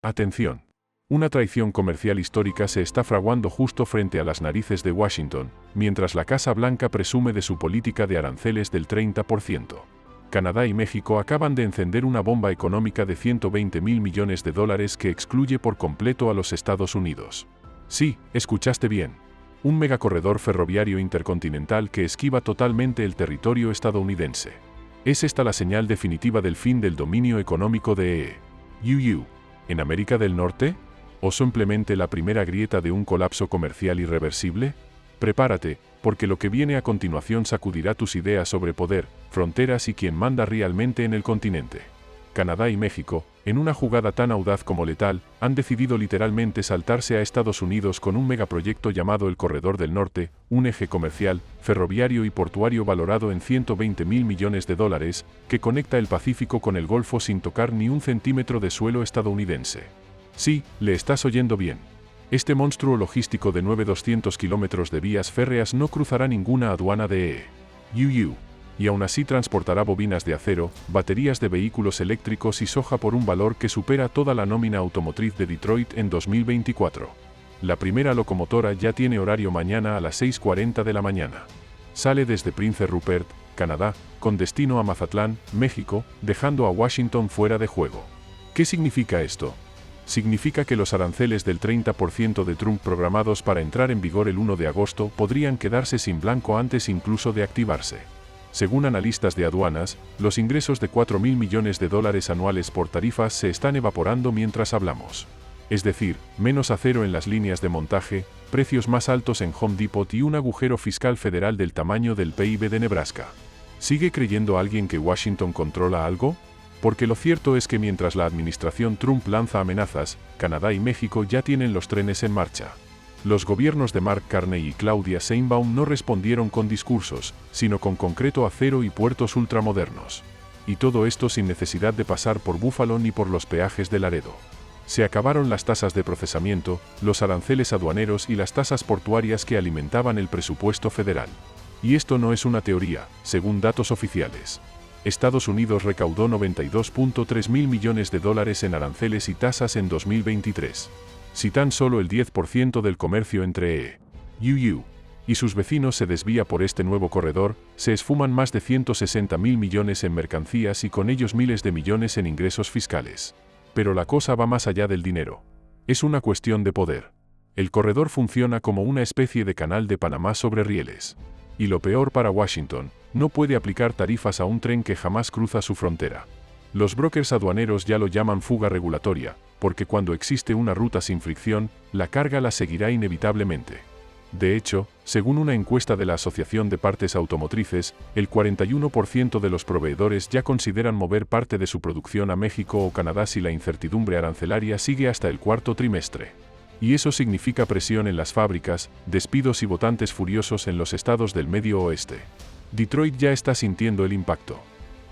Atención. Una traición comercial histórica se está fraguando justo frente a las narices de Washington, mientras la Casa Blanca presume de su política de aranceles del 30%. Canadá y México acaban de encender una bomba económica de 120.000 millones de dólares que excluye por completo a los Estados Unidos. Sí, escuchaste bien. Un megacorredor ferroviario intercontinental que esquiva totalmente el territorio estadounidense. ¿Es esta la señal definitiva del fin del dominio económico de EU en América del Norte? ¿O simplemente la primera grieta de un colapso comercial irreversible? Prepárate, porque lo que viene a continuación sacudirá tus ideas sobre poder, fronteras y quién manda realmente en el continente. Canadá y México, en una jugada tan audaz como letal, han decidido literalmente saltarse a Estados Unidos con un megaproyecto llamado el Corredor del Norte, un eje comercial, ferroviario y portuario valorado en 120.000 millones de dólares, que conecta el Pacífico con el Golfo sin tocar ni un centímetro de suelo estadounidense. Sí, le estás oyendo bien. Este monstruo logístico de 9.200 kilómetros de vías férreas no cruzará ninguna aduana de EU. Y aún así transportará bobinas de acero, baterías de vehículos eléctricos y soja por un valor que supera toda la nómina automotriz de Detroit en 2024. La primera locomotora ya tiene horario mañana a las 6:40 de la mañana. Sale desde Prince Rupert, Canadá, con destino a Mazatlán, México, dejando a Washington fuera de juego. ¿Qué significa esto? Significa que los aranceles del 30% de Trump programados para entrar en vigor el 1 de agosto podrían quedarse sin blanco antes incluso de activarse. Según analistas de aduanas, los ingresos de 4.000 millones de dólares anuales por tarifas se están evaporando mientras hablamos. Es decir, menos acero en las líneas de montaje, precios más altos en Home Depot y un agujero fiscal federal del tamaño del PIB de Nebraska. ¿Sigue creyendo alguien que Washington controla algo? Porque lo cierto es que mientras la administración Trump lanza amenazas, Canadá y México ya tienen los trenes en marcha. Los gobiernos de Mark Carney y Claudia Sheinbaum no respondieron con discursos, sino con concreto acero y puertos ultramodernos. Y todo esto sin necesidad de pasar por Buffalo ni por los peajes de Laredo. Se acabaron las tasas de procesamiento, los aranceles aduaneros y las tasas portuarias que alimentaban el presupuesto federal. Y esto no es una teoría, según datos oficiales. Estados Unidos recaudó 92.3 mil millones de dólares en aranceles y tasas en 2023. Si tan solo el 10% del comercio entre EU y sus vecinos se desvía por este nuevo corredor, se esfuman más de 160.000 millones en mercancías y con ellos miles de millones en ingresos fiscales. Pero la cosa va más allá del dinero. Es una cuestión de poder. El corredor funciona como una especie de canal de Panamá sobre rieles. Y lo peor para Washington, no puede aplicar tarifas a un tren que jamás cruza su frontera. Los brokers aduaneros ya lo llaman fuga regulatoria, porque cuando existe una ruta sin fricción, la carga la seguirá inevitablemente. De hecho, según una encuesta de la Asociación de Partes Automotrices, el 41% de los proveedores ya consideran mover parte de su producción a México o Canadá si la incertidumbre arancelaria sigue hasta el cuarto trimestre. Y eso significa presión en las fábricas, despidos y votantes furiosos en los estados del Medio Oeste. Detroit ya está sintiendo el impacto.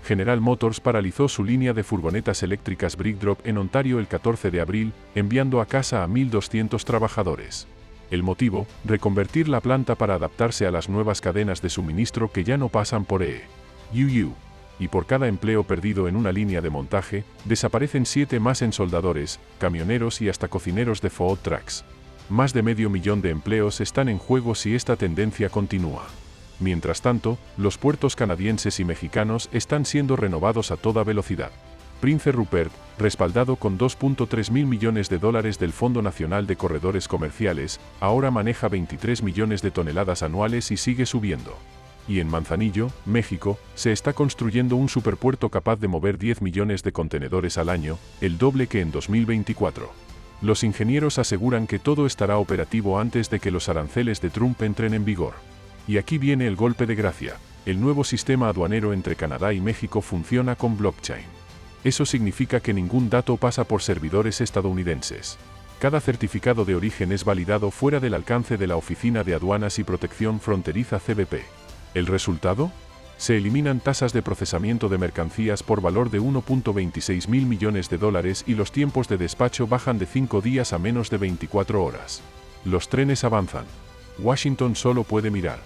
General Motors paralizó su línea de furgonetas eléctricas Brickdrop en Ontario el 14 de abril, enviando a casa a 1.200 trabajadores. El motivo, reconvertir la planta para adaptarse a las nuevas cadenas de suministro que ya no pasan por EU. Y por cada empleo perdido en una línea de montaje, desaparecen 7 más en soldadores, camioneros y hasta cocineros de food trucks. Más de 500.000 de empleos están en juego si esta tendencia continúa. Mientras tanto, los puertos canadienses y mexicanos están siendo renovados a toda velocidad. Prince Rupert, respaldado con 2.3 mil millones de dólares del Fondo Nacional de Corredores Comerciales, ahora maneja 23 millones de toneladas anuales y sigue subiendo. Y en Manzanillo, México, se está construyendo un superpuerto capaz de mover 10 millones de contenedores al año, el doble que en 2024. Los ingenieros aseguran que todo estará operativo antes de que los aranceles de Trump entren en vigor. Y aquí viene el golpe de gracia. El nuevo sistema aduanero entre Canadá y México funciona con blockchain. Eso significa que ningún dato pasa por servidores estadounidenses. Cada certificado de origen es validado fuera del alcance de la Oficina de Aduanas y Protección Fronteriza CBP. ¿El resultado? Se eliminan tasas de procesamiento de mercancías por valor de 1.26 mil millones de dólares y los tiempos de despacho bajan de 5 días a menos de 24 horas. Los trenes avanzan. Washington solo puede mirar.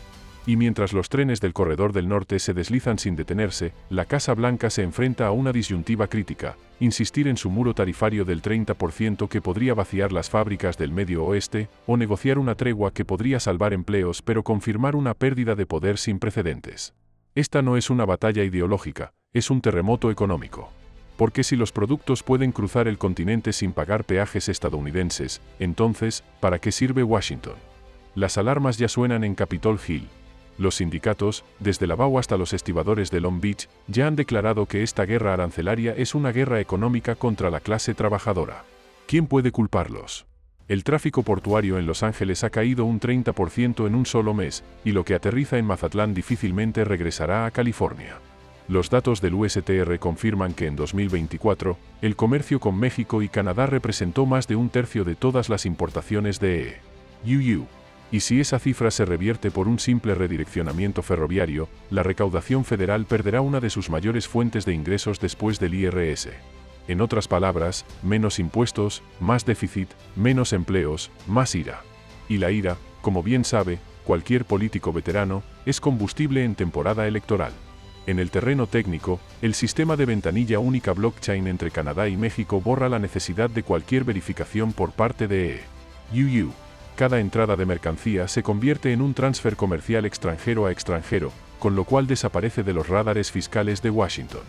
Y mientras los trenes del Corredor del Norte se deslizan sin detenerse, la Casa Blanca se enfrenta a una disyuntiva crítica: insistir en su muro tarifario del 30% que podría vaciar las fábricas del Medio Oeste, o negociar una tregua que podría salvar empleos pero confirmar una pérdida de poder sin precedentes. Esta no es una batalla ideológica, es un terremoto económico. Porque si los productos pueden cruzar el continente sin pagar peajes estadounidenses, entonces, ¿para qué sirve Washington? Las alarmas ya suenan en Capitol Hill. Los sindicatos, desde la BAU hasta los estibadores de Long Beach, ya han declarado que esta guerra arancelaria es una guerra económica contra la clase trabajadora. ¿Quién puede culparlos? El tráfico portuario en Los Ángeles ha caído un 30% en un solo mes, y lo que aterriza en Mazatlán difícilmente regresará a California. Los datos del USTR confirman que en 2024, el comercio con México y Canadá representó más de un tercio de todas las importaciones de EU. Y si esa cifra se revierte por un simple redireccionamiento ferroviario, la recaudación federal perderá una de sus mayores fuentes de ingresos después del IRS. En otras palabras, menos impuestos, más déficit, menos empleos, más ira. Y la ira, como bien sabe cualquier político veterano, es combustible en temporada electoral. En el terreno técnico, el sistema de ventanilla única blockchain entre Canadá y México borra la necesidad de cualquier verificación por parte de EU. Cada entrada de mercancía se convierte en un transfer comercial extranjero a extranjero, con lo cual desaparece de los radares fiscales de Washington.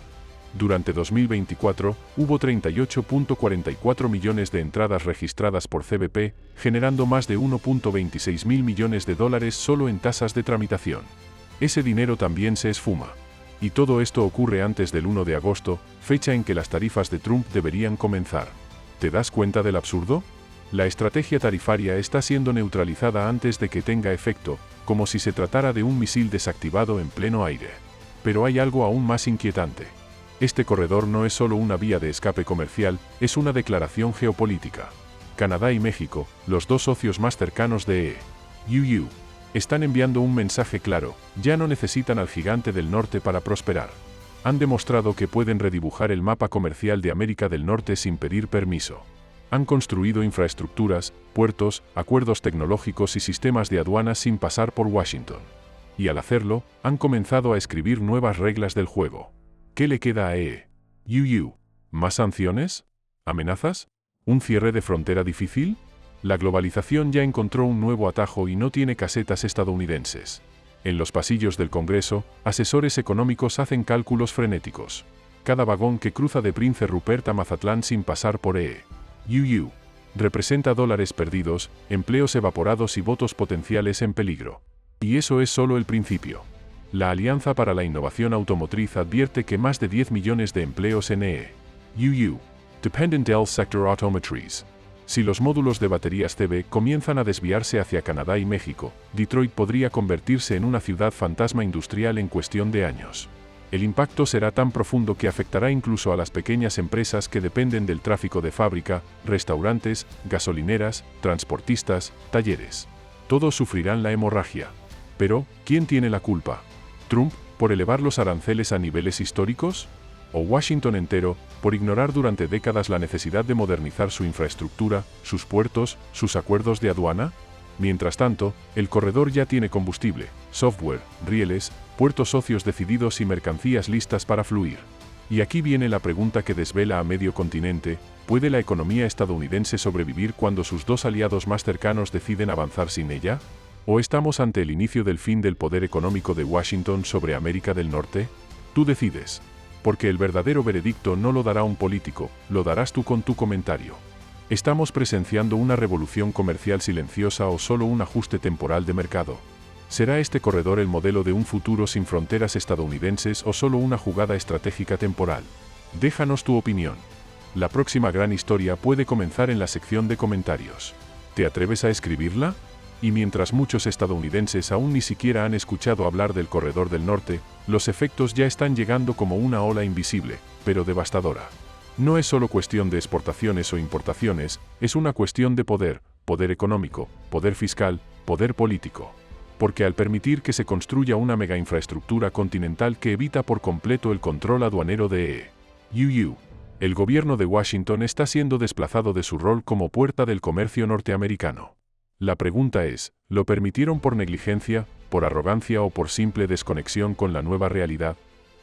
Durante 2024, hubo 38.44 millones de entradas registradas por CBP, generando más de 1.26 mil millones de dólares solo en tasas de tramitación. Ese dinero también se esfuma. Y todo esto ocurre antes del 1 de agosto, fecha en que las tarifas de Trump deberían comenzar. ¿Te das cuenta del absurdo? La estrategia tarifaria está siendo neutralizada antes de que tenga efecto, como si se tratara de un misil desactivado en pleno aire. Pero hay algo aún más inquietante. Este corredor no es solo una vía de escape comercial, es una declaración geopolítica. Canadá y México, los dos socios más cercanos de EU, están enviando un mensaje claro: ya no necesitan al gigante del norte para prosperar. Han demostrado que pueden redibujar el mapa comercial de América del Norte sin pedir permiso. Han construido infraestructuras, puertos, acuerdos tecnológicos y sistemas de aduanas sin pasar por Washington. Y al hacerlo, han comenzado a escribir nuevas reglas del juego. ¿Qué le queda a EU? ¿Más sanciones? ¿Amenazas? ¿Un cierre de frontera difícil? La globalización ya encontró un nuevo atajo y no tiene casetas estadounidenses. En los pasillos del Congreso, asesores económicos hacen cálculos frenéticos. Cada vagón que cruza de Prince Rupert a Mazatlán sin pasar por EU representa dólares perdidos, empleos evaporados y votos potenciales en peligro. Y eso es solo el principio. La Alianza para la Innovación Automotriz advierte que más de 10 millones de empleos en EU dependen del sector automotriz. Si los módulos de baterías CB comienzan a desviarse hacia Canadá y México, Detroit podría convertirse en una ciudad fantasma industrial en cuestión de años. El impacto será tan profundo que afectará incluso a las pequeñas empresas que dependen del tráfico de fábrica, restaurantes, gasolineras, transportistas, talleres. Todos sufrirán la hemorragia. Pero, ¿quién tiene la culpa? ¿Trump, por elevar los aranceles a niveles históricos? ¿O Washington entero, por ignorar durante décadas la necesidad de modernizar su infraestructura, sus puertos, sus acuerdos de aduana? Mientras tanto, el corredor ya tiene combustible, software, rieles, puertos socios decididos y mercancías listas para fluir. Y aquí viene la pregunta que desvela a medio continente: ¿puede la economía estadounidense sobrevivir cuando sus dos aliados más cercanos deciden avanzar sin ella? ¿O estamos ante el inicio del fin del poder económico de Washington sobre América del Norte? Tú decides. Porque el verdadero veredicto no lo dará un político, lo darás tú con tu comentario. ¿Estamos presenciando una revolución comercial silenciosa o solo un ajuste temporal de mercado? ¿Será este corredor el modelo de un futuro sin fronteras estadounidenses o solo una jugada estratégica temporal? Déjanos tu opinión. La próxima gran historia puede comenzar en la sección de comentarios. ¿Te atreves a escribirla? Y mientras muchos estadounidenses aún ni siquiera han escuchado hablar del Corredor del Norte, los efectos ya están llegando como una ola invisible, pero devastadora. No es solo cuestión de exportaciones o importaciones, es una cuestión de poder, poder económico, poder fiscal, poder político. Porque al permitir que se construya una mega infraestructura continental que evita por completo el control aduanero de EU, el gobierno de Washington está siendo desplazado de su rol como puerta del comercio norteamericano. La pregunta es, ¿lo permitieron por negligencia, por arrogancia o por simple desconexión con la nueva realidad,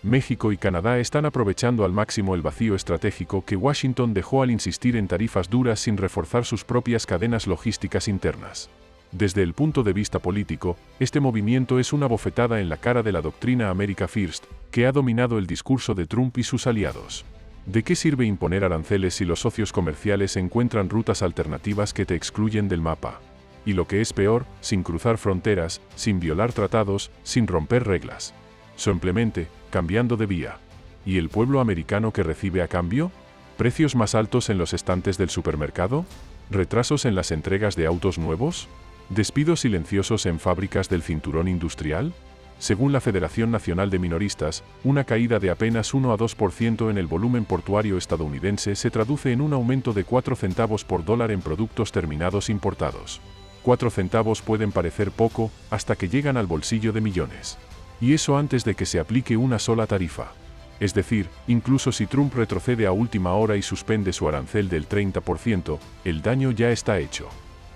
México y Canadá están aprovechando al máximo el vacío estratégico que Washington dejó al insistir en tarifas duras sin reforzar sus propias cadenas logísticas internas. Desde el punto de vista político, este movimiento es una bofetada en la cara de la doctrina America First, que ha dominado el discurso de Trump y sus aliados. ¿De qué sirve imponer aranceles si los socios comerciales encuentran rutas alternativas que te excluyen del mapa? Y lo que es peor, sin cruzar fronteras, sin violar tratados, sin romper reglas. Simplemente, cambiando de vía. ¿Y el pueblo americano que recibe a cambio? ¿Precios más altos en los estantes del supermercado? ¿Retrasos en las entregas de autos nuevos? ¿Despidos silenciosos en fábricas del cinturón industrial? Según la Federación Nacional de Minoristas, una caída de apenas 1 a 2% en el volumen portuario estadounidense se traduce en un aumento de 4 centavos por dólar en productos terminados importados. 4 centavos pueden parecer poco, hasta que llegan al bolsillo de millones. Y eso antes de que se aplique una sola tarifa. Es decir, incluso si Trump retrocede a última hora y suspende su arancel del 30%, el daño ya está hecho.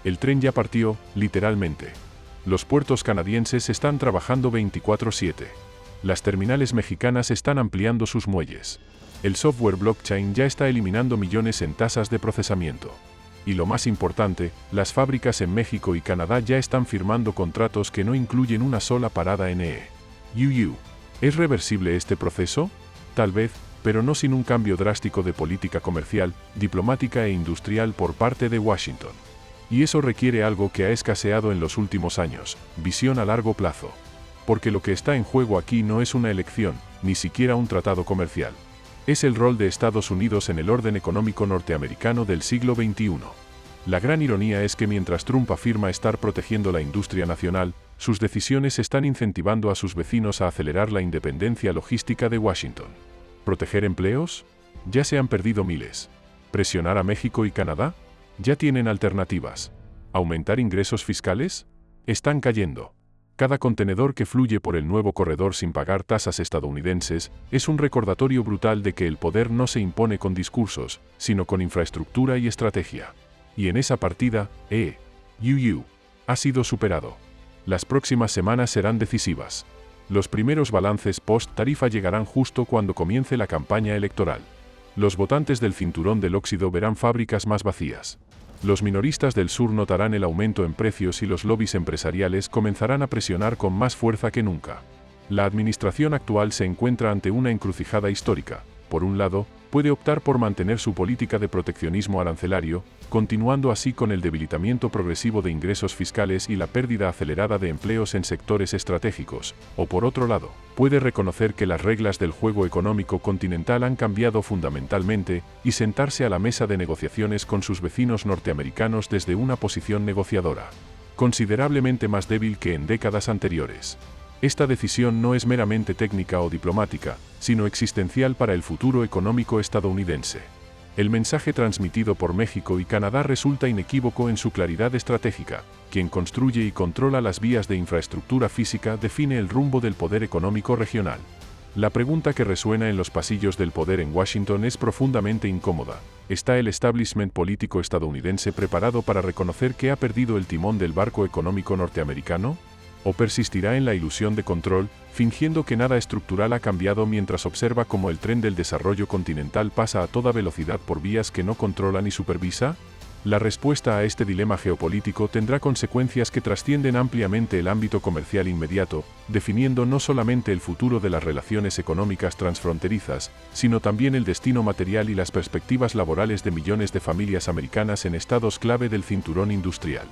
El tren ya partió, literalmente. Los puertos canadienses están trabajando 24/7. Las terminales mexicanas están ampliando sus muelles. El software blockchain ya está eliminando millones en tasas de procesamiento. Y lo más importante, las fábricas en México y Canadá ya están firmando contratos que no incluyen una sola parada en EU. ¿Es reversible este proceso? Tal vez, pero no sin un cambio drástico de política comercial, diplomática e industrial por parte de Washington. Y eso requiere algo que ha escaseado en los últimos años, visión a largo plazo. Porque lo que está en juego aquí no es una elección, ni siquiera un tratado comercial. Es el rol de Estados Unidos en el orden económico norteamericano del siglo XXI. La gran ironía es que mientras Trump afirma estar protegiendo la industria nacional, sus decisiones están incentivando a sus vecinos a acelerar la independencia logística de Washington. ¿Proteger empleos? Ya se han perdido miles. ¿Presionar a México y Canadá? Ya tienen alternativas. ¿Aumentar ingresos fiscales? Están cayendo. Cada contenedor que fluye por el nuevo corredor sin pagar tasas estadounidenses es un recordatorio brutal de que el poder no se impone con discursos, sino con infraestructura y estrategia. Y en esa partida, EU ha sido superado. Las próximas semanas serán decisivas. Los primeros balances post-tarifa llegarán justo cuando comience la campaña electoral. Los votantes del cinturón del óxido verán fábricas más vacías. Los minoristas del sur notarán el aumento en precios y los lobbies empresariales comenzarán a presionar con más fuerza que nunca. La administración actual se encuentra ante una encrucijada histórica. Por un lado, puede optar por mantener su política de proteccionismo arancelario, continuando así con el debilitamiento progresivo de ingresos fiscales y la pérdida acelerada de empleos en sectores estratégicos, o por otro lado, puede reconocer que las reglas del juego económico continental han cambiado fundamentalmente y sentarse a la mesa de negociaciones con sus vecinos norteamericanos desde una posición negociadora, considerablemente más débil que en décadas anteriores. Esta decisión no es meramente técnica o diplomática, sino existencial para el futuro económico estadounidense. El mensaje transmitido por México y Canadá resulta inequívoco en su claridad estratégica. Quien construye y controla las vías de infraestructura física define el rumbo del poder económico regional. La pregunta que resuena en los pasillos del poder en Washington es profundamente incómoda. ¿Está el establishment político estadounidense preparado para reconocer que ha perdido el timón del barco económico norteamericano? ¿O persistirá en la ilusión de control, fingiendo que nada estructural ha cambiado mientras observa cómo el tren del desarrollo continental pasa a toda velocidad por vías que no controla ni supervisa? La respuesta a este dilema geopolítico tendrá consecuencias que trascienden ampliamente el ámbito comercial inmediato, definiendo no solamente el futuro de las relaciones económicas transfronterizas, sino también el destino material y las perspectivas laborales de millones de familias americanas en estados clave del cinturón industrial.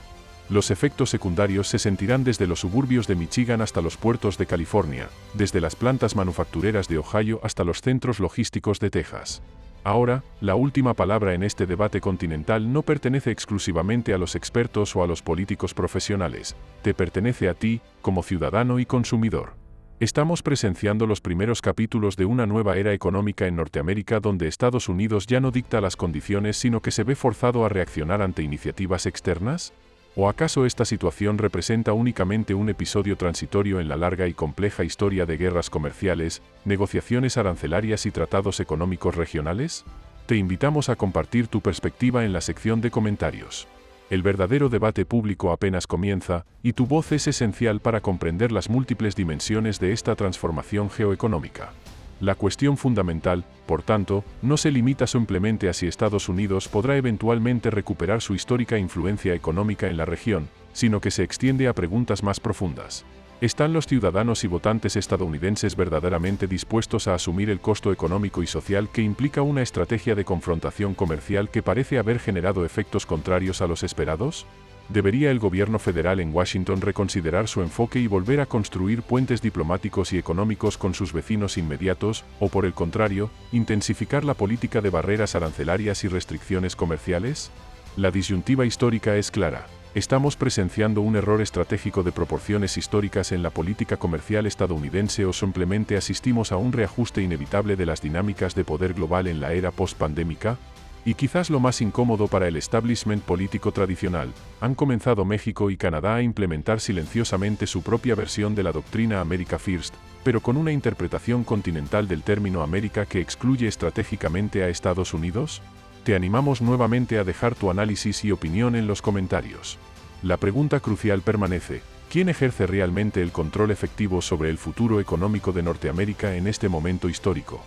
Los efectos secundarios se sentirán desde los suburbios de Michigan hasta los puertos de California, desde las plantas manufactureras de Ohio hasta los centros logísticos de Texas. Ahora, la última palabra en este debate continental no pertenece exclusivamente a los expertos o a los políticos profesionales, te pertenece a ti, como ciudadano y consumidor. Estamos presenciando los primeros capítulos de una nueva era económica en Norteamérica donde Estados Unidos ya no dicta las condiciones sino que se ve forzado a reaccionar ante iniciativas externas. ¿O acaso esta situación representa únicamente un episodio transitorio en la larga y compleja historia de guerras comerciales, negociaciones arancelarias y tratados económicos regionales? Te invitamos a compartir tu perspectiva en la sección de comentarios. El verdadero debate público apenas comienza, y tu voz es esencial para comprender las múltiples dimensiones de esta transformación geoeconómica. La cuestión fundamental, por tanto, no se limita simplemente a si Estados Unidos podrá eventualmente recuperar su histórica influencia económica en la región, sino que se extiende a preguntas más profundas. ¿Están los ciudadanos y votantes estadounidenses verdaderamente dispuestos a asumir el costo económico y social que implica una estrategia de confrontación comercial que parece haber generado efectos contrarios a los esperados? ¿Debería el gobierno federal en Washington reconsiderar su enfoque y volver a construir puentes diplomáticos y económicos con sus vecinos inmediatos, o por el contrario, intensificar la política de barreras arancelarias y restricciones comerciales? La disyuntiva histórica es clara. ¿Estamos presenciando un error estratégico de proporciones históricas en la política comercial estadounidense o simplemente asistimos a un reajuste inevitable de las dinámicas de poder global en la era post-pandémica? Y quizás lo más incómodo para el establishment político tradicional, han comenzado México y Canadá a implementar silenciosamente su propia versión de la doctrina America First, pero con una interpretación continental del término América que excluye estratégicamente a Estados Unidos. Te animamos nuevamente a dejar tu análisis y opinión en los comentarios. La pregunta crucial permanece: ¿quién ejerce realmente el control efectivo sobre el futuro económico de Norteamérica en este momento histórico?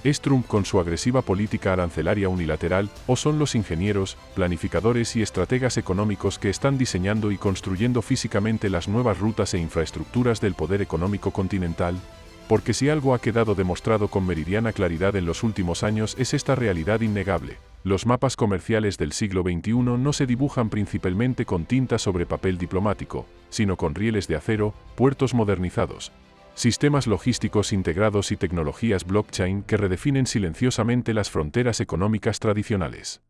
¿Es Trump con su agresiva política arancelaria unilateral, o son los ingenieros, planificadores y estrategas económicos que están diseñando y construyendo físicamente las nuevas rutas e infraestructuras del poder económico continental? Porque si algo ha quedado demostrado con meridiana claridad en los últimos años es esta realidad innegable: los mapas comerciales del siglo XXI no se dibujan principalmente con tinta sobre papel diplomático, sino con rieles de acero, puertos modernizados, sistemas logísticos integrados y tecnologías blockchain que redefinen silenciosamente las fronteras económicas tradicionales.